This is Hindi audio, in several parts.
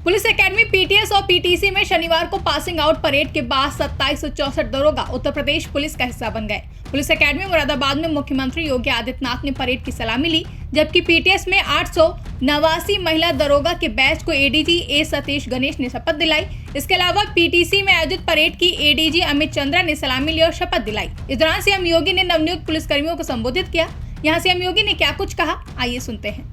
पुलिस एकेडमी पीटीएस और पीटीसी में शनिवार को पासिंग आउट परेड के बाद 2764 दरोगा उत्तर प्रदेश पुलिस का हिस्सा बन गए। पुलिस एकेडमी मुरादाबाद में मुख्यमंत्री योगी आदित्यनाथ ने परेड की सलामी ली, जबकि पीटीएस में 889 महिला दरोगा के बैच को एडीजी ए सतीश गणेश ने शपथ दिलाई। इसके अलावा पीटीसी में आयोजित परेड की एडीजी अमित चंद्रा ने सलामी ली और शपथ दिलाई। इस दौरान सीएम योगी ने नवनियुक्त पुलिसकर्मियों को संबोधित किया। यहाँ सीएम योगी ने क्या कुछ कहा, आइए सुनते हैं।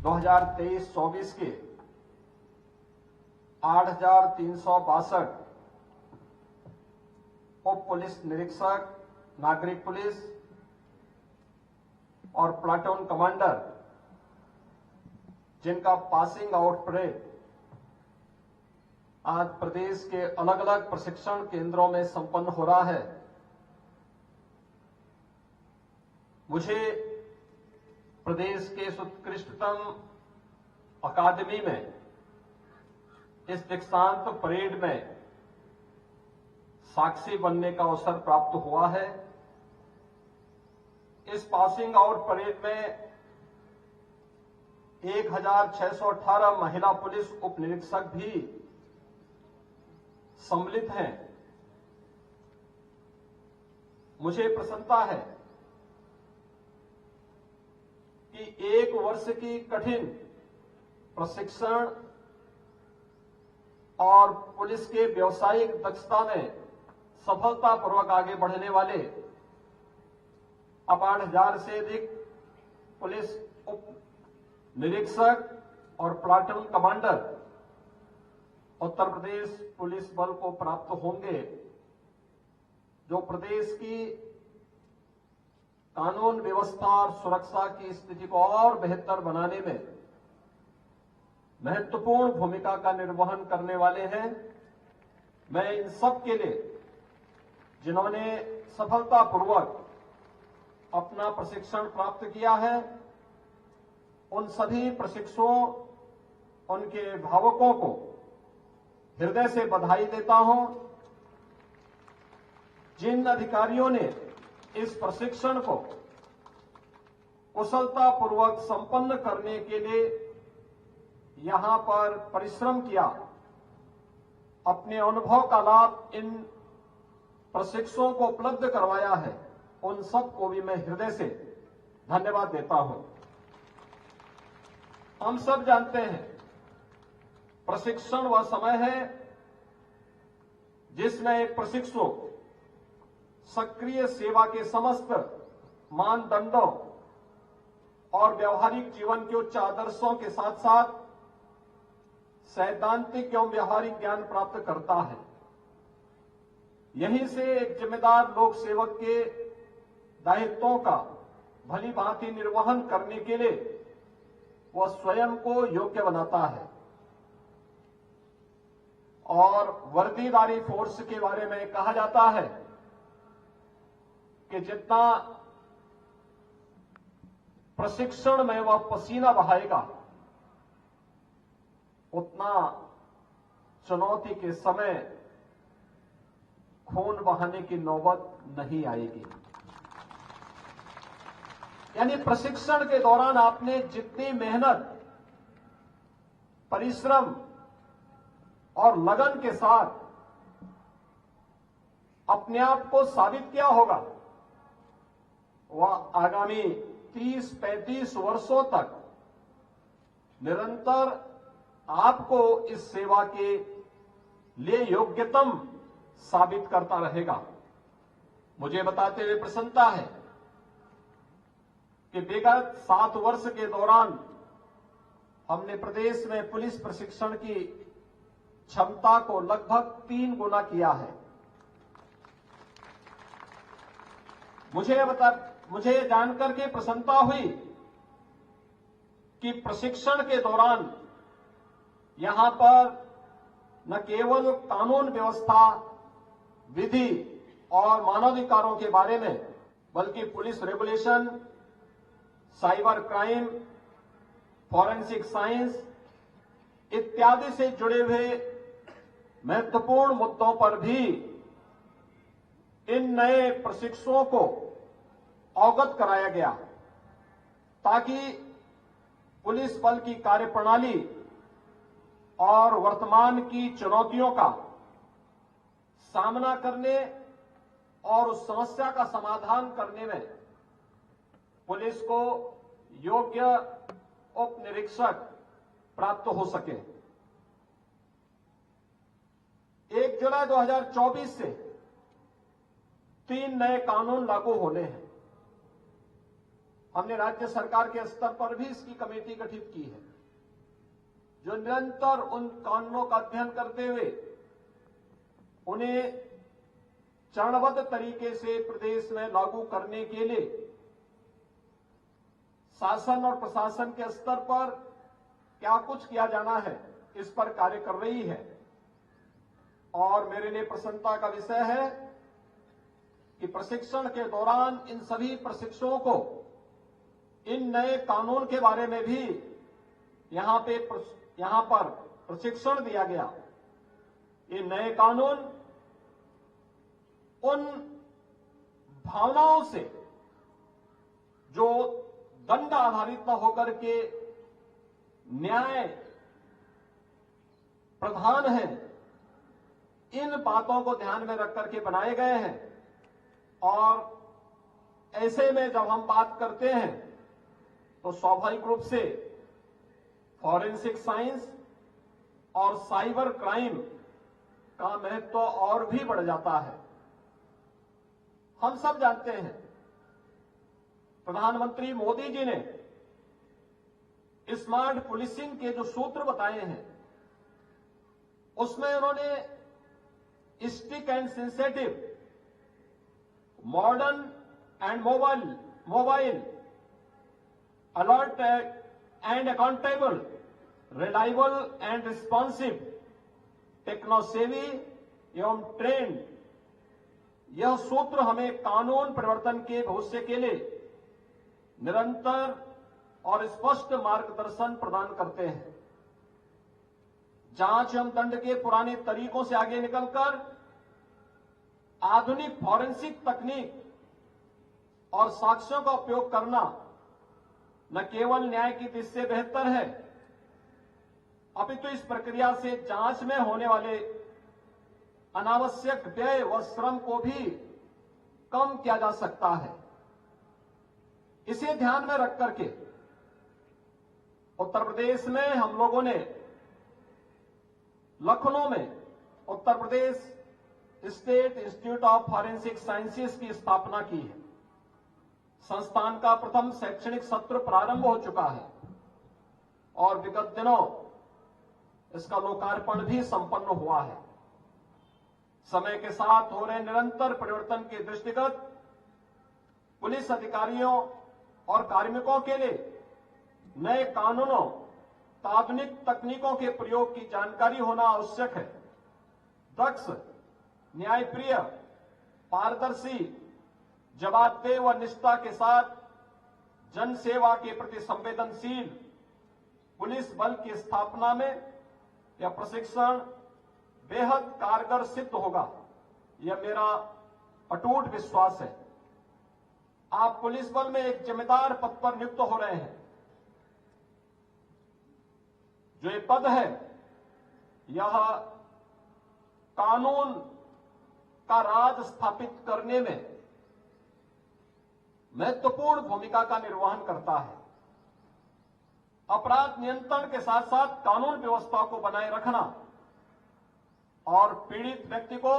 2023-24 के 8,362 उप पुलिस निरीक्षक, नागरिक पुलिस और प्लाटून कमांडर जिनका पासिंग आउट परेड आज प्रदेश के अलग अलग प्रशिक्षण केंद्रों में संपन्न हो रहा है। मुझे प्रदेश के उत्कृष्टतम अकादमी में इस दीक्षांत परेड में साक्षी बनने का अवसर प्राप्त हुआ है। इस पासिंग आउट परेड में 1618 महिला पुलिस उप निरीक्षक भी सम्मिलित हैं। मुझे प्रसन्नता है कि एक वर्ष की कठिन प्रशिक्षण और पुलिस के व्यावसायिक दक्षता में सफलतापूर्वक आगे बढ़ने वाले अब 8,000 से अधिक पुलिस उप निरीक्षक और platoon commander Uttar Pradesh police बल को प्राप्त होंगे, जो प्रदेश की कानून व्यवस्था और सुरक्षा की स्थिति को और बेहतर बनाने में महत्वपूर्ण भूमिका का निर्वहन करने वाले हैं। मैं इन सब के लिए, जिन्होंने सफलतापूर्वक अपना प्रशिक्षण प्राप्त किया है, उन सभी प्रशिक्षुओं, उनके अभिभावकों को हृदय से बधाई देता हूं। जिन अधिकारियों ने इस प्रशिक्षण को कुशलतापूर्वक संपन्न करने के लिए यहां पर परिश्रम किया, अपने अनुभव का लाभ इन प्रशिक्षुओं को उपलब्ध करवाया है, उन सबको भी मैं हृदय से धन्यवाद देता हूं। हम सब जानते हैं, प्रशिक्षण वह समय है जिसमें एक प्रशिक्षु सक्रिय सेवा के समस्त मानदंडों और व्यवहारिक जीवन के उच्च आदर्शों के साथ साथ सैद्धांतिक एवं व्यवहारिक ज्ञान प्राप्त करता है। यहीं से एक जिम्मेदार लोक सेवक के दायित्वों का भली भांति निर्वहन करने के लिए वह स्वयं को योग्य बनाता है। और वर्दीधारी फोर्स के बारे में कहा जाता है कि जितना प्रशिक्षण में वह पसीना बहाएगा, उतना चुनौती के समय खून बहाने की नौबत नहीं आएगी। यानी प्रशिक्षण के दौरान आपने जितनी मेहनत, परिश्रम और लगन के साथ अपने आप को साबित किया होगा, वह आगामी 30-35 वर्षों तक निरंतर आपको इस सेवा के लिए योग्यतम साबित करता रहेगा। मुझे बताते हुए प्रसन्नता है कि विगत 7 वर्ष के दौरान हमने प्रदेश में पुलिस प्रशिक्षण की क्षमता को लगभग 3 गुना किया है। मुझे जानकर के प्रसन्नता हुई कि प्रशिक्षण के दौरान यहां पर न केवल कानून व्यवस्था, विधि और मानवाधिकारों के बारे में, बल्कि police regulation, cyber crime, forensic science इत्यादि से जुड़े हुए महत्वपूर्ण मुद्दों पर भी इन नए प्रशिक्षुओं को अवगत कराया गया, ताकि पुलिस बल की कार्यप्रणाली और वर्तमान की चुनौतियों का सामना करने और उस समस्या का समाधान करने में पुलिस को योग्य उप निरीक्षक प्राप्त हो सके। 1 जुलाई 2024 से 3 नए कानून लागू होने हैं। हमने राज्य सरकार के स्तर पर भी इसकी कमेटी गठित की है, जो निरंतर उन कानूनों का अध्ययन करते हुए उन्हें चरणबद्ध तरीके से प्रदेश में लागू करने के लिए शासन और प्रशासन के स्तर पर क्या कुछ किया जाना है, इस पर कार्य कर रही है। और मेरे लिए प्रसन्नता का विषय है कि प्रशिक्षण के दौरान इन सभी प्रशिक्षुओं को इन नए कानून के बारे में भी यहां पर प्रशिक्षण दिया गया। ये नए कानून उन भावनाओं से जो दंड आधारित न होकर के न्याय प्रधान है, इन बातों को ध्यान में रख करके बनाए गए हैं। और ऐसे में जब हम बात करते हैं तो स्वाभाविक रूप से फॉरेंसिक साइंस और साइबर क्राइम का महत्व और भी बढ़ जाता है। हम सब जानते हैं, प्रधानमंत्री मोदी जी ने स्मार्ट पुलिसिंग के जो सूत्र बताए हैं, उसमें उन्होंने strict and sensitive, modern and mobile, alert and accountable, reliable and responsive, techno savvy एवं ट्रेंड, यह सूत्र हमें कानून परिवर्तन के भविष्य के लिए निरंतर और स्पष्ट मार्गदर्शन प्रदान करते हैं। जांच एवं दंड के पुराने तरीकों से आगे निकलकर आधुनिक फॉरेंसिक तकनीक और साक्ष्यों का उपयोग करना न केवल न्याय की दृष्टि से बेहतर है, अपितु इस प्रक्रिया से जांच में होने वाले अनावश्यक व्यय व श्रम को भी कम किया जा सकता है। इसे ध्यान में रख करके उत्तर प्रदेश में हम लोगों ने लखनऊ में Uttar Pradesh state institute of forensic sciences की स्थापना की है। संस्थान का प्रथम शैक्षणिक सत्र प्रारंभ हो चुका है और विगत दिनों इसका लोकार्पण भी संपन्न हुआ है। समय के साथ हो रहे निरंतर परिवर्तन के दृष्टिगत पुलिस अधिकारियों और कार्मिकों के लिए नए कानूनों, आधुनिक तकनीकों के प्रयोग की जानकारी होना आवश्यक है। दक्ष, न्यायप्रिय, पारदर्शी, जवाबदेह व निष्ठा के साथ जन सेवा के प्रति संवेदनशील पुलिस बल की स्थापना में यह प्रशिक्षण बेहद कारगर सिद्ध होगा, यह मेरा अटूट विश्वास है। आप पुलिस बल में एक जिम्मेदार पद पर नियुक्त हो रहे हैं। जो ये पद है, यह कानून का राज स्थापित करने में महत्वपूर्ण भूमिका का निर्वहन करता है। अपराध नियंत्रण के साथ साथ कानून व्यवस्था को बनाए रखना और पीड़ित व्यक्ति को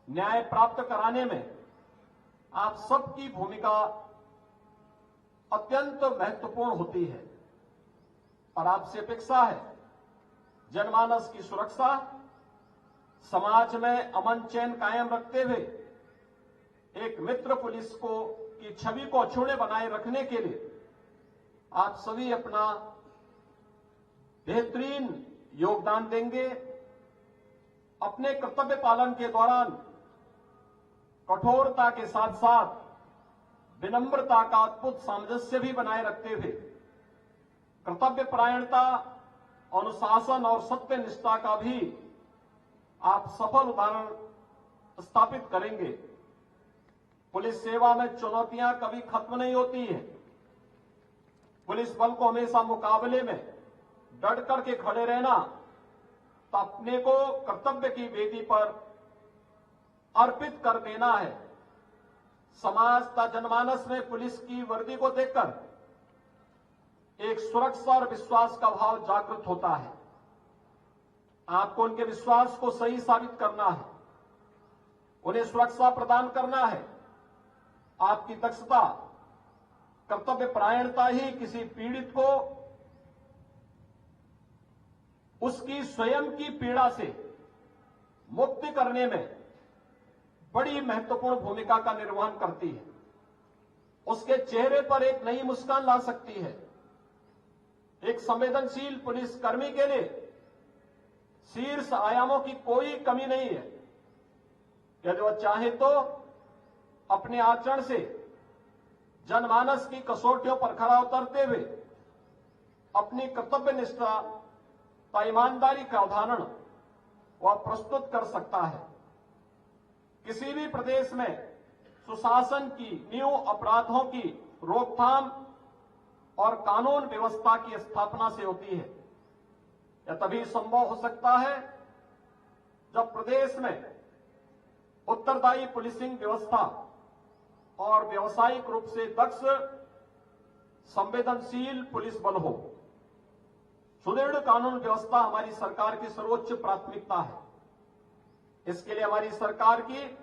न्याय प्राप्त कराने में आप सबकी भूमिका अत्यंत महत्वपूर्ण होती है। और आपसे अपेक्षा है जनमानस की सुरक्षा, समाज में अमन चैन कायम रखते हुए एक मित्र पुलिस की छवि को अछूते बनाए रखने के लिए आप सभी अपना बेहतरीन योगदान देंगे। अपने कर्तव्य पालन के दौरान कठोरता के साथ साथ विनम्रता का अद्भुत सामंजस्य भी बनाए रखते हुए कर्तव्य परायणता, अनुशासन और सत्य निष्ठा का भी आप सफल उदाहरण स्थापित करेंगे। पुलिस सेवा में चुनौतियां कभी खत्म नहीं होती हैं। पुलिस बल को हमेशा मुकाबले में डट करके खड़े रहना तो अपने को कर्तव्य की वेदी पर अर्पित कर देना है। समाज तथा जनमानस में पुलिस की वर्दी को देखकर एक सुरक्षा और विश्वास का भाव जागृत होता है। आपको उनके विश्वास को सही साबित करना है, उन्हें सुरक्षा प्रदान करना है। आपकी दक्षता, कर्तव्य परायणता ही किसी पीड़ित को उसकी स्वयं की पीड़ा से मुक्ति करने में बड़ी महत्वपूर्ण भूमिका का निर्वहन करती है। उसके चेहरे पर एक नई मुस्कान ला सकती है। एक संवेदनशील पुलिसकर्मी के लिए शीर्ष आयामों की कोई कमी नहीं है। यदि वह चाहे तो अपने आचरण से जनमानस की कसौटियों पर खरा उतरते हुए अपनी कर्तव्य निष्ठा तथा ईमानदारी का उदाहरण वह प्रस्तुत कर सकता है। किसी भी प्रदेश में सुशासन की नींव अपराधों की रोकथाम और कानून व्यवस्था की स्थापना से होती है। यह तभी संभव हो सकता है जब प्रदेश में उत्तरदायी पुलिसिंग व्यवस्था और व्यावसायिक रूप से दक्ष संवेदनशील पुलिस बल हो। सुदृढ़ कानून व्यवस्था हमारी सरकार की सर्वोच्च प्राथमिकता है। इसके लिए हमारी सरकार की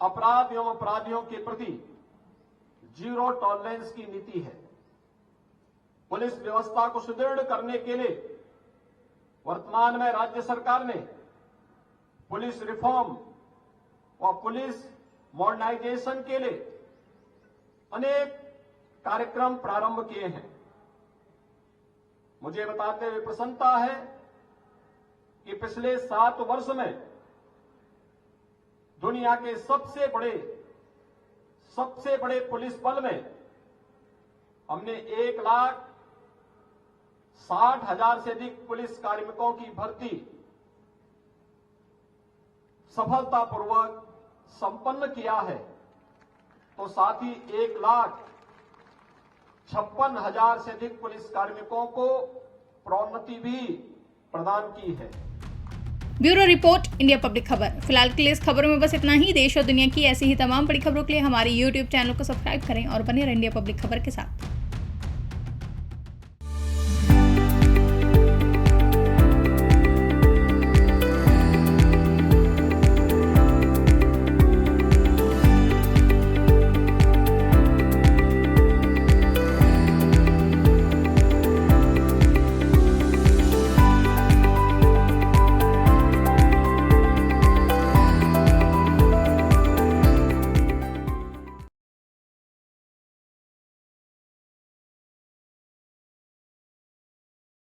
अपराध एवं अपराधियों के प्रति जीरो टॉलरेंस की नीति है। पुलिस व्यवस्था को सुदृढ़ करने के लिए वर्तमान में राज्य सरकार ने पुलिस रिफॉर्म और पुलिस मॉडर्नाइजेशन के लिए अनेक कार्यक्रम प्रारंभ किए हैं। मुझे बताते हुए प्रसन्नता है कि पिछले 7 वर्ष में दुनिया के सबसे बड़े पुलिस बल में हमने 1,60,000 से अधिक पुलिस कार्मिकों की भर्ती सफलतापूर्वक संपन्न किया है। तो साथ ही 1,56,000 से अधिक पुलिस कार्मिकों को प्रोन्नति भी प्रदान की है। ब्यूरो रिपोर्ट, इंडिया पब्लिक खबर। फिलहाल के लिए इस खबरों में बस इतना ही। देश और दुनिया की ऐसी ही तमाम बड़ी खबरों के लिए हमारे YouTube चैनल को सब्सक्राइब करें और बने रहें इंडिया पब्लिक खबर के साथ।